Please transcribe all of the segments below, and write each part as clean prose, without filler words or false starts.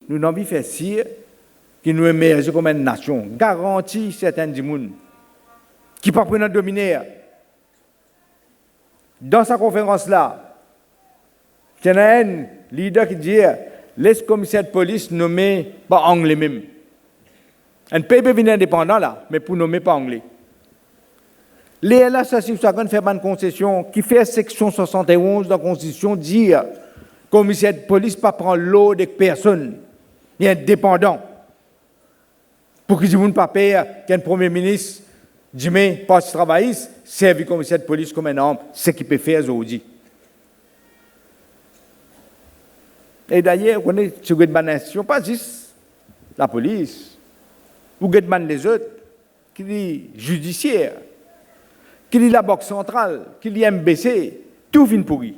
nous avons envie de faire si qui nous émerge comme une nation, garantit certains gens qui ne peuvent pas dominer. Dans sa conférence-là, il y a un leader qui dit laisse commissaire de police nommer pas anglais même. Un pays peut venir indépendant là, mais pour nommer pas anglais. Les LH, ça, si vous avez fait une concession qui fait section 71 de la Constitution, dit commissaire de police ne pas prendre l'eau des personnes. Il est indépendant. Pour qu'ils ne pas payer qu'un premier ministre, Jimmy, passe travailliste, servi commissaire de police comme un homme, c'est ce qu'il peut faire aujourd'hui. Et d'ailleurs, on est sur une nation, pas juste la police, ou les autres, qui dit judiciaire, qui dit la Banque centrale, qui dit MBC, tout vient pourri.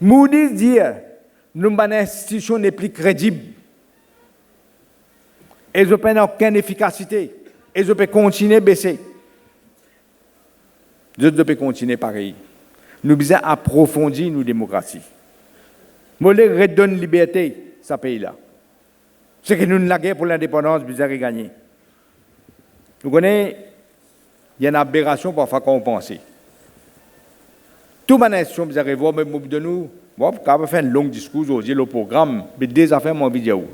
Moody's dit, nous avons une institution n'est plus crédible. Elles n'ont aucune efficacité. Elles peuvent continuer à baisser. Nous devons continuer pareil. Nous devons approfondir nos démocraties. Nous devons redonner la liberté à ce pays-là. Ce que nous avons la guerre pour l'indépendance, nous devons gagner. Nous connaissons, il y a une aberration parfois qu'on pense. Toute ma nation, vous allez voir, même de nous, quand on fait un long discours aujourd'hui, le programme, mais des affaires, mon vidéo.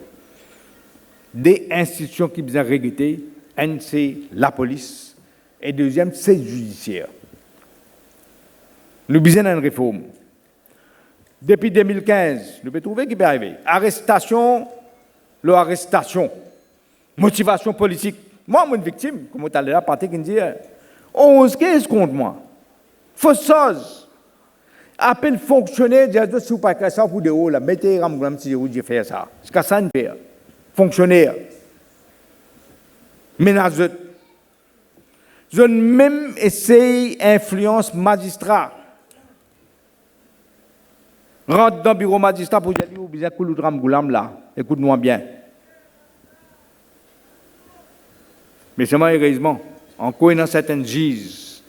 Des institutions qui ont regretté, une c'est la police, et deuxième c'est le judiciaire. Nous besoin d'une réforme. Depuis 2015, nous pouvons trouver qui peut arriver. Arrestation, l'arrestation. Motivation politique. Moi, je suis une victime, comme tu as là, parti qui me dit 11-15 contre moi. Fausse chose. Appel fonctionnaire, dis si vous pas que ça pour de haut, là, mettez un petit de faire ça. C'est qu'à ça, ne faire. Fonctionnaires, menace. Je même essaye influence magistrat. Rentre dans le bureau magistrat pour dire vous besoin de drame goulam là. Écoute-moi bien. Mais c'est malheureusement, encore dans certaines juges,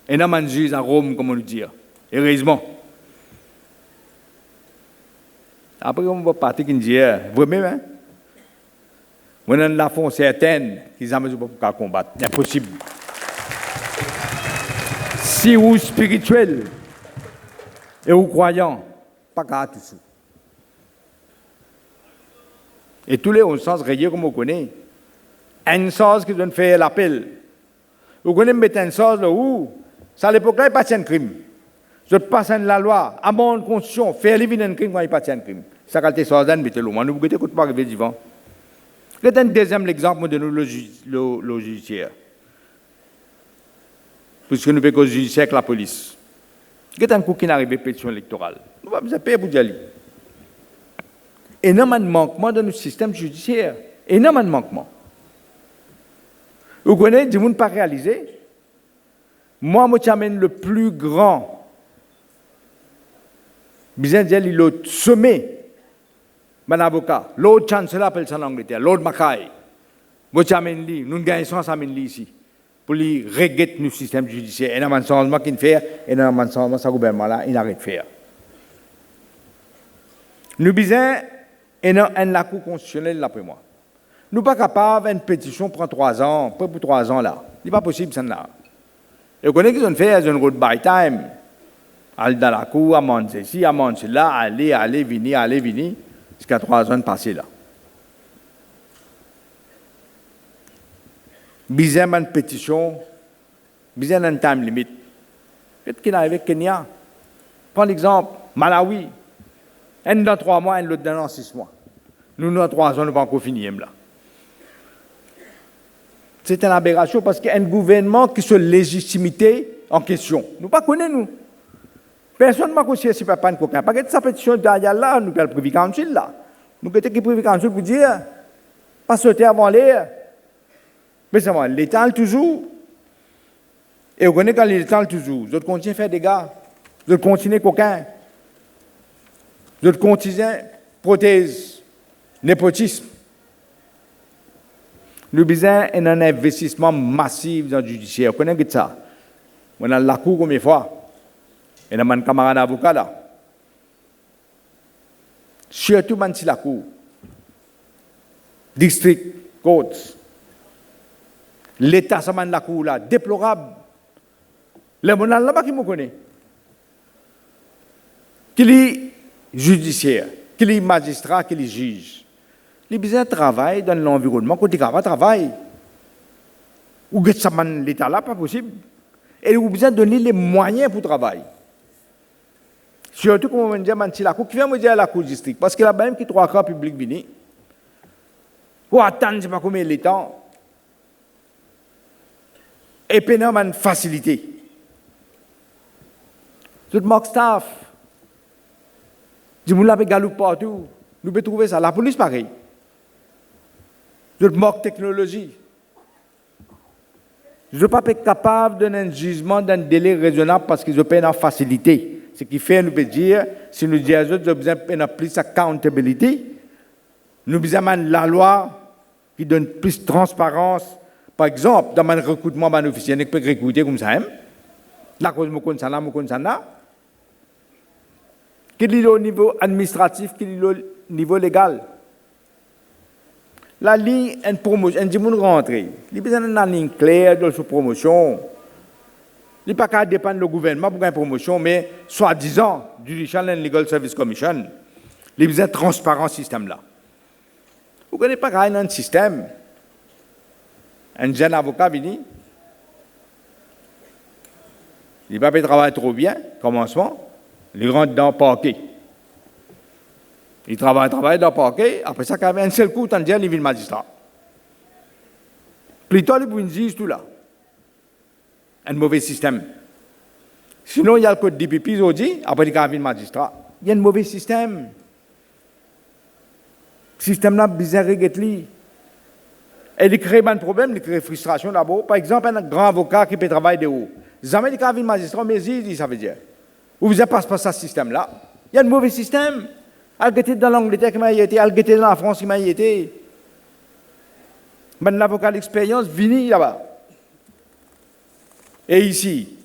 et dans un juge à Rome, comme on le dit. Heureusement. Après, on va partir qui dit, vous-même, hein? On a la fond certaine qu'ils n'ont pas combattre. Impossible. Si vous spirituel et vous croyant, pas qu'à tout ça. Et tous les 11 sens rayés comme on connaît, un sens qui donne faire l'appel. Vous connaissez mettre un sens là où, ça à l'époque là, il n'y a pas de crime. Je passe la loi, amende constitution, faire éliminer un crime quand il n'y a pas de crime. Ça qualité sens d'un mettez l'eau. Nous vous écoutez pas arriver devant. C'est un deuxième exemple de nous, le judiciaire. Puisque nous faisons le judiciaire avec la police. C'est un coup qui n'arrive pas à pétition électorale. Nous ne pouvons pas payer pour y aller. Énormément de manquement dans notre système judiciaire. Énormément de manquement. Vous connaissez, du monde pas réalisé. Moi, j'amène le plus grand. Bien dire, le sommet. Mon avocat, l'autre chancellor appelle ça en Angleterre, l'autre Mackay. Moi, nous gagnons 100 000 ici pour lui régler notre système judiciaire. Et dans le changement qu'il fait, et dans le changement ce gouvernement-là, il arrête de faire. Nous besoin, et dans la Cour constitutionnelle, là, pour moi. Nous ne sommes pas capables, une pétition prend 3 ans, pas pour 3 ans là. Ce n'est pas possible, ça là. Et vous connaissez qu'ils ont fait un road by time. Aller dans la Cour, amende ceci, amende cela, aller, venir. Jusqu'à 3 ans passés là. Bizarre une pétition, bizarre un time limit. Qu'est-ce qu'il arrive avec Kenya? Prends l'exemple, Malawi. Un dans 3 mois, un l'autre dans 6 mois. Nous, dans 3 ans, nous ne pas encore finir là. C'est une aberration parce qu'il y a un gouvernement qui se légitimité en question. Nous ne connaissons pas, nous. Personne ne m'a conseillé si papa ne coquin. Parce que sa pétition derrière là, nous avons le Privy Council là. Nous avons le Privy Council pour dire, pas sauter avant l'air. Mais c'est moi, l'État toujours. Et vous connaissez quand l'État toujours. Vous continuez à faire des gars. Vous continuez coquin. Vous continuez prothèse, népotisme. Nous besoin d'un investissement massif dans le judiciaire. Vous connaissez ça? On a la cour combien de fois? Et dans mon camarade avocat là. surtout Mansilakou, district courts, l'État ça man la cour là, déplorable. Le monde là-bas qui me connaît. Qu'il est judiciaire, qu'il est magistrat, qu'il est juge. Les besoin de travail dans l'environnement, quand ils travaillent. Ou que ça man l'État là, pas possible. Et ils ont besoin de donner les moyens pour travailler. Surtout, comme on dit, Mansilakou, qui vient me dire à la cour district, parce que là-bas, même qui trois cas publics venus, pour attendre, je ne sais pas combien de temps, et puis, on a une facilité. Tout le monde staff, du monde là, galoupe partout, nous pouvons trouver ça. La police, pareil. Tout le monde technologie. Je ne suis pas capable de donner un jugement dans un délai raisonnable parce qu'ils ont une facilité. Ce qui fait, nous peut dire, si nous disons aux autres, nous avons besoin de plus accountability, nous avons besoin de la loi qui donne plus de transparence. Par exemple, dans le recrutement d'un officier, on peut recruter comme ça. La cause, je connais ça. Quel est le niveau administratif, quel est le niveau légal? La ligne, une promotion, un dimanche rentré. Il y a besoin d'une ligne claire de sa promotion. Il n'y a pas qu'à dépendre du gouvernement pour une promotion, mais soi-disant, Judicial and Legal Service Commission. Il y a besoin de transparence système là. Vous ne connaissez pas qu'il y a un système. Un jeune avocat vient, il n'a pas travailler trop bien, commencement, il rentre dans le parquet. Il travaille dans le parquet, après ça, quand même, un seul coup, il vient le magistrat. Plutôt, il peut dire tout là. Un mauvais système. Sinon, il y a le code DPP, il dit, après, il vient le magistrat. Il y a un mauvais système. Le système là, bizarre, régulier. Et il crée un problème, il crée frustration d'abord. Par exemple, un grand avocat qui peut travailler de haut. Jamais il a vu un magistrat, mais il dit, ça veut dire. Vous ne passez pas ce système-là. Il y a un mauvais système. Il était dans l'Angleterre qui m'a été, il était dans la France qui m'a été. Mais l'avocat d'expérience vient là-bas. Et ici,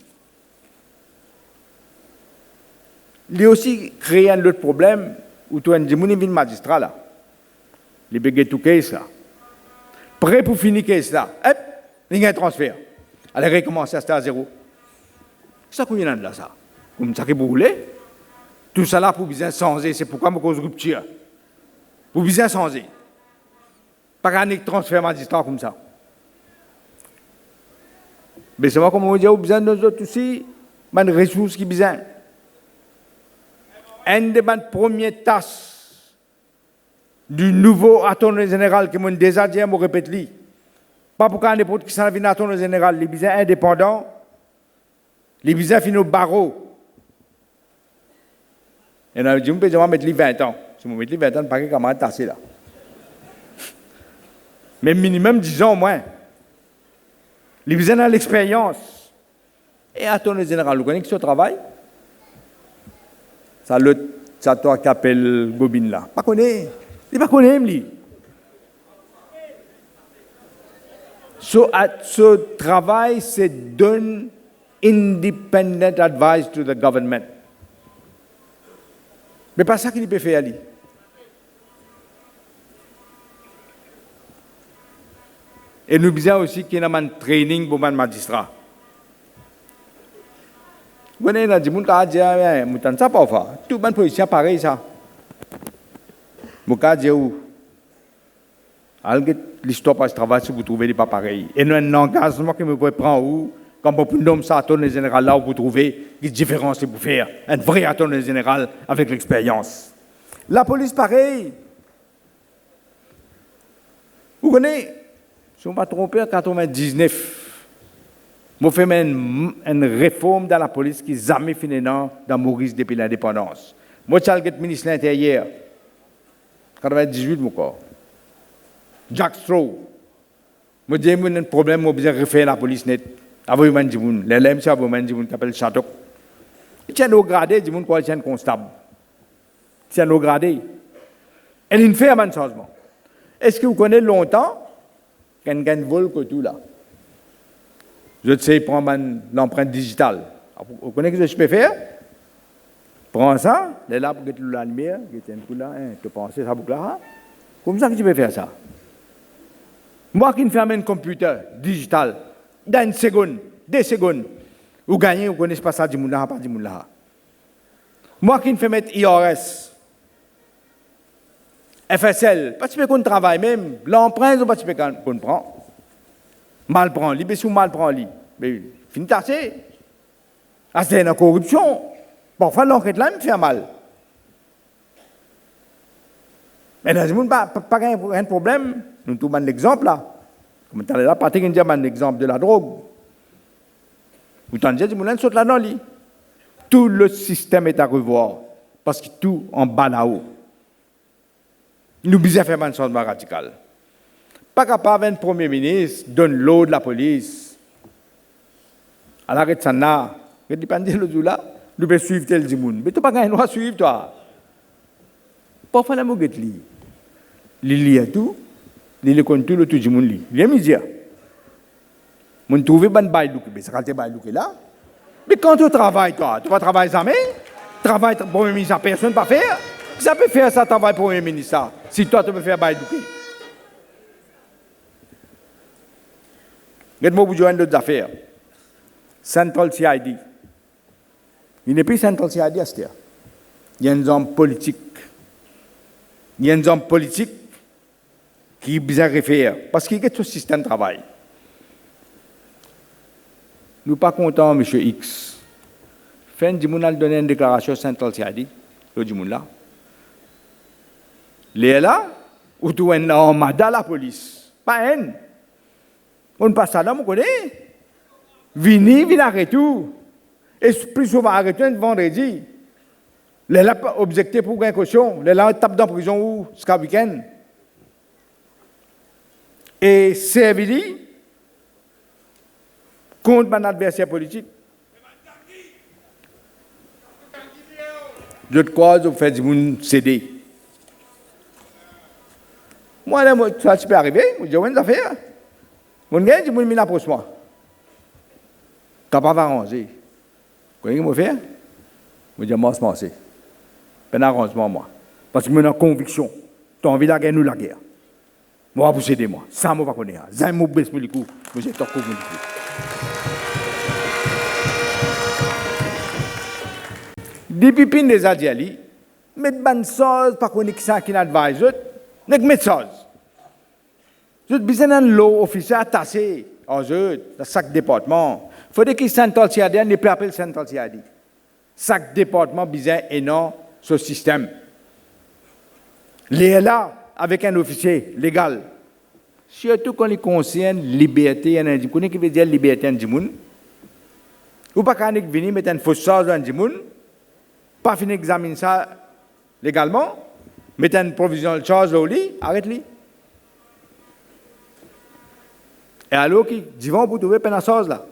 il a aussi créé un autre problème où tu as un magistrat là. Il a tout case là. Prêt pour finir case là. Hop, il y a un transfert. Elle a recommencé à stade à zéro. C'est ça qu'on y a là, ça. Comme ça que vous voulez. Tout ça là pour bien changer. C'est pourquoi je cause rupture. Pour bien changer. Pas un transfert magistrat comme ça. Mais c'est moi comme on dit, on a besoin de nous autres aussi, des ressources qui besoin. Une des premières tâches du nouveau attorney général qui m'a déjà dit, je répète, pas pour qu'un n'importe qui s'en vienne attorney général, les besoins indépendants, les besoins finaux barreaux. Et on a dit, je vais mettre les 20 ans. Si je mets les 20 ans, pas qu'il y tasser là. Mais minimum 10 ans au moins. Les besoins de l'expérience. Et attorney général, vous connaissez ce travail? Ça toi qui appelle Gobin là. Pas connaît. Il ne connaît pas, lui. Ce travail, c'est donner independent advice to the government. Mais pas ça qu'il peut faire, lui. Et nous besoin aussi qu'il y ait un training pour les magistrats. Vous voyez, il y a des gens qui disent, mais ça pas faire. Tout le monde policier pareil, ça. Je dis où l'histoire passe travail si vous trouvez pas pareil. Et nous un engagement que me prend où comme pour nous ça attorney général là où vous trouvez des différences pour faire un vrai attorney général avec l'expérience. La police pareil. Vous connaissez, si on ne me trompe pas, en 1999, je fait une réforme dans la police qui n'a jamais fini dans Maurice depuis l'indépendance. Moi, je suis le ministre de l'Intérieur. 98 mon corps. Jack Straw. Je dis que un problème, je besoin de refaire la police net. Avant de dire, les LMC, avant de dire, qui appelle Chateau. Il tient au gradé, il dit qu'il tient constable. Il tient au gradé. Et il fait un changement. Est-ce que vous connaissez longtemps qu'il y a un vol que tout là? Je sais prendre l'empreinte digitale. Vous connaissez ce que je peux faire? Prends ça, les là pour que tu la lumière, que tu es là, tu penses ça pour là. Comme ça que tu peux faire ça. Moi qui me fais un computer digital, dans une seconde, 2 secondes, vous gagnez, vous connaissez pas ça du monde là, pas du monde là. Moi qui me fais mettre IRS, FSL, pas tu peux qu'on travaille même, l'emprunt, ou pas tu peux qu'on prend. Mal prend, lui, mais sous mal prend, lui. Mais fini tasser. Ah, c'est une corruption. Parfois, l'enquête là me fait mal. Mais dans ce monde, pas de problème. Nous trouvons un exemple là. Comme tu as là, Patrick dit un exemple de la drogue. Vous t'entendez, du monde saute là-dedans, lui. Tout le système est à revoir. Parce que tout en bas là-haut. Nous besoin faire un changement radical. Pas capable, un premier ministre donne l'eau de la police. À l'arrêt de ça, il dit, le jour là, nous pouvons suivre tel monde. Mais tu n'as pas gagné à suivre, toi. Parfois, la moquette, il lit tout, il compte tout le tout du monde. Il aime dire. On trouve un bail mais ça quand tu bail là. Mais quand tu travailles, toi, tu vas travailler jamais. Travail pour premier ministre, personne ne peut faire. Ça peut faire ça, travail pour premier ministre, si toi, tu peux faire bail Regarde-moi, vous jouez d'autres affaires. Central CID. Il n'est plus Central CID à ce temps. Il y a un homme politique. Il y a un homme politique qui est bien référé. Parce qu'il y a tout ce système de travail. Nous ne sommes pas contents, M. X. Fin du monde a donné une déclaration Central CID. Le du monde là. Les là, ou tout un homme dans la police. Pas un. On passe ça là, on connaît. Vini arrêter tout. Et plus souvent arrêter un vendredi. Les là objecté pour gagner caution. Les là tape dans la prison ou jusqu'à week-end. Et servi contre mon adversaire politique. Je crois que vous faites du monde céder. Moi, ça peut arriver. Je dis, oui, ça fait. Mon gars, je me mets là pour moi. Capable d'arranger. Vous voyez ce que je fais? Je dis, moi, c'est un arrangement, moi. Parce que je suis conviction. Tu as envie de la guerre, nous la guerre. Moi, vous aidez moi. Ça, je ne pas connaître. Ça, je baisse le coup. Je suis torco le coup. Depuis que les Adiali, mettre bonne chose, pas qu'on ait ça qui n'advise, n'est que mettre chose. Je besoin d'un lot officiel attaché aux autres, dans chaque département. Il faut que Central CID n'est pas appelé Central CID. Chaque département a besoin d'un ce système. Les là, avec un officier légal, surtout quand il concerne liberté, vous connaissez ce qui veut dire liberté en Djimoun? Ou pas quand il vient mettre une fausse chose en Djimoun, pas finir d'examiner ça légalement, mettre une provision de charge au lit, arrête-le. Et alors, qui vont pour trouver une chose là.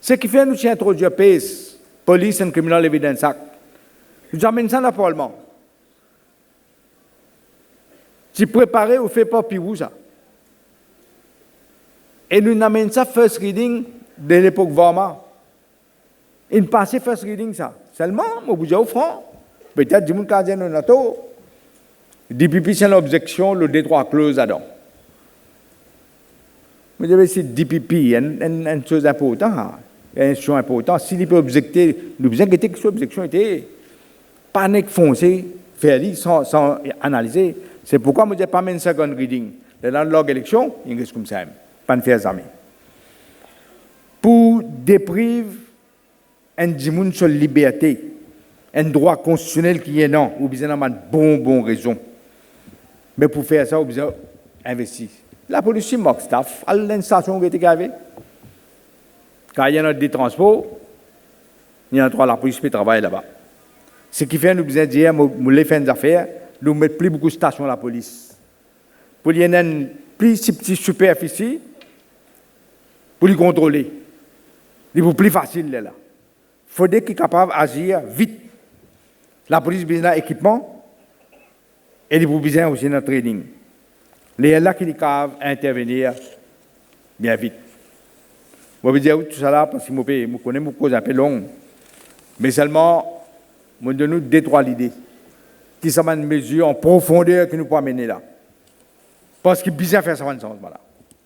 Ce qui fait nous introduire PACE, Police and Criminal Evidence Act. Nous amènons ça dans le Parlement. Si préparé ou fait pas puis ça. Et nous amènons ça first reading de l'époque Varma. Il passait first reading ça. Seulement, moi vous dis au front, peut-être du monde qui a dit non NATO. DPP c'est l'objection, le détroit close là-dedans. Mais je vais essayer DPP, une chose importante, une chose importante. S'il peut objecter, nous besoin que cette objection était panique foncée, faire sans analyser. C'est pourquoi je ne dis pas même second reading. Dans l'orgue élection, il reste comme ça, pas de faire jamais. Pour dépriver un dimoun sur la liberté, un droit constitutionnel qui est non, ou bien d'avoir une bonne raison. Mais pour faire ça, on besoin d'investir. La police mock staff, à l'instation où était gravée. Quand il y a des transports, il y a trois la police qui travaille là-bas. Ce qui fait nous besoin de dire, nous les faisons des affaires, nous ne mettons plus beaucoup de stations à la police. Pour y avoir une plus petite superficie, pour les contrôler. C'est plus facile là. Il faut qu'ils soient capables d'agir vite. La police a besoin d'équipement et ils ont besoin aussi de training. Les là qui sont capables d'intervenir bien vite. Je vais vous dire tout ça là parce que je connais beaucoup un peu long. Mais seulement, Moi, de nous deux-trois l'idée. Qui sont une mesure en profondeur qui nous peut amener là. Parce qu'il y a besoin de faire ça dans ce sens-là.